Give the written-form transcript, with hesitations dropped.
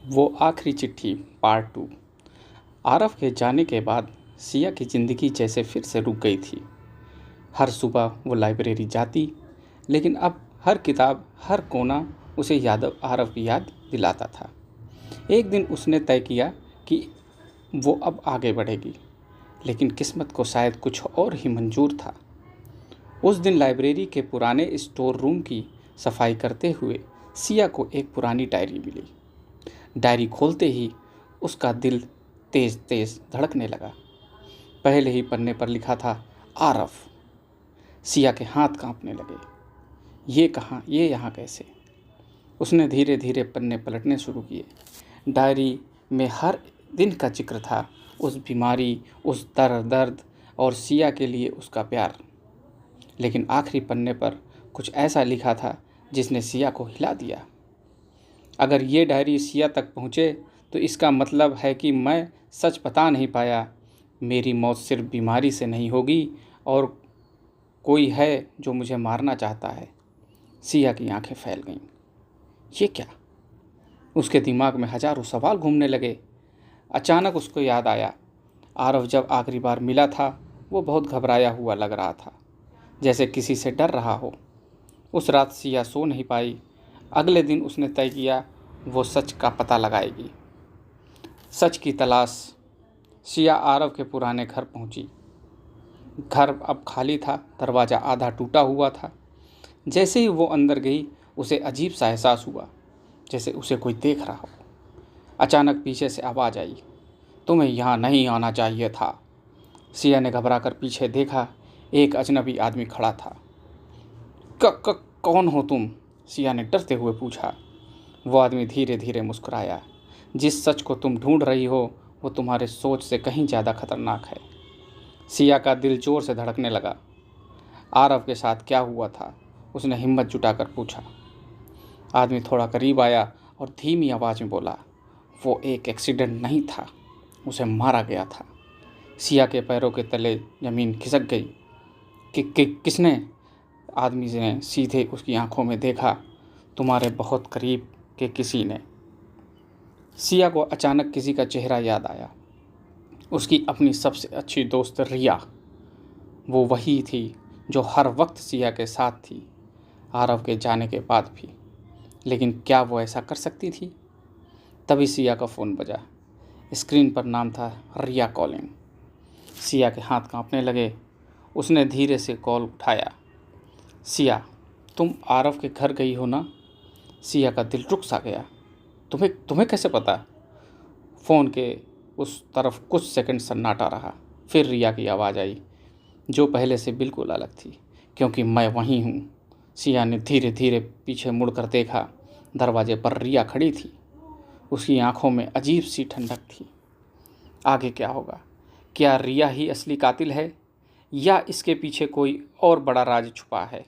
वो आखिरी चिट्ठी पार्ट 2। आरव के जाने के बाद सिया की ज़िंदगी जैसे फिर से रुक गई थी। हर सुबह वो लाइब्रेरी जाती, लेकिन अब हर किताब, हर कोना उसे आरव की याद दिलाता था। एक दिन उसने तय किया कि वो अब आगे बढ़ेगी, लेकिन किस्मत को शायद कुछ और ही मंजूर था। उस दिन लाइब्रेरी के पुराने स्टोर रूम की सफाई करते हुए सिया को एक पुरानी डायरी मिली। डायरी खोलते ही उसका दिल तेज तेज धड़कने लगा। पहले ही पन्ने पर लिखा था आरव। सिया के हाथ कांपने लगे। ये कहाँ, ये यहाँ कैसे? उसने धीरे धीरे पन्ने पलटने शुरू किए। डायरी में हर दिन का जिक्र था, उस बीमारी, उस दर्द और सिया के लिए उसका प्यार। लेकिन आखिरी पन्ने पर कुछ ऐसा लिखा था जिसने सिया को हिला दिया। अगर ये डायरी सिया तक पहुँचे तो इसका मतलब है कि मैं सच बता नहीं पाया। मेरी मौत सिर्फ बीमारी से नहीं होगी और कोई है जो मुझे मारना चाहता है। सिया की आंखें फैल गईं। ये क्या? उसके दिमाग में हजारों सवाल घूमने लगे। अचानक उसको याद आया, आरव जब आखिरी बार मिला था वो बहुत घबराया हुआ लग रहा था, जैसे किसी से डर रहा हो। उस रात सिया सो नहीं पाई। अगले दिन उसने तय किया वो सच का पता लगाएगी। सच की तलाश। सिया आरव के पुराने घर पहुंची। घर अब खाली था, दरवाज़ा आधा टूटा हुआ था। जैसे ही वो अंदर गई उसे अजीब सा एहसास हुआ, जैसे उसे कोई देख रहा हो। अचानक पीछे से आवाज़ आई, तुम्हें यहाँ नहीं आना चाहिए था। सिया ने घबरा कर पीछे देखा। एक अजनबी आदमी खड़ा था। कौन हो तुम? सिया ने डरते हुए पूछा। वो आदमी धीरे धीरे मुस्कुराया। जिस सच को तुम ढूंढ रही हो वो तुम्हारे सोच से कहीं ज़्यादा खतरनाक है। सिया का दिल जोर से धड़कने लगा। आरव के साथ क्या हुआ था? उसने हिम्मत जुटाकर पूछा। आदमी थोड़ा करीब आया और धीमी आवाज़ में बोला, वो एक एक्सीडेंट नहीं था, उसे मारा गया था। सिया के पैरों के तले ज़मीन खिसक गई। किसने? आदमी ने सीधे उसकी आंखों में देखा। तुम्हारे बहुत करीब के किसी ने। सिया को अचानक किसी का चेहरा याद आया। उसकी अपनी सबसे अच्छी दोस्त रिया। वो वही थी जो हर वक्त सिया के साथ थी, आरव के जाने के बाद भी। लेकिन क्या वो ऐसा कर सकती थी? तभी सिया का फ़ोन बजा। स्क्रीन पर नाम था रिया कॉलिंग। सिया के हाथ कांपने लगे। उसने धीरे से कॉल उठाया। सिया, तुम आरव के घर गई हो ना? सिया का दिल रुक सा गया। तुम्हें कैसे पता? फ़ोन के उस तरफ कुछ सेकंड सन्नाटा रहा। फिर रिया की आवाज़ आई, जो पहले से बिल्कुल अलग थी। क्योंकि मैं वहीं हूँ। सिया ने धीरे धीरे पीछे मुड़कर देखा। दरवाजे पर रिया खड़ी थी। उसकी आंखों में अजीब सी ठंडक थी। आगे क्या होगा? क्या रिया ही असली कातिल है या इसके पीछे कोई और बड़ा राज छुपा है?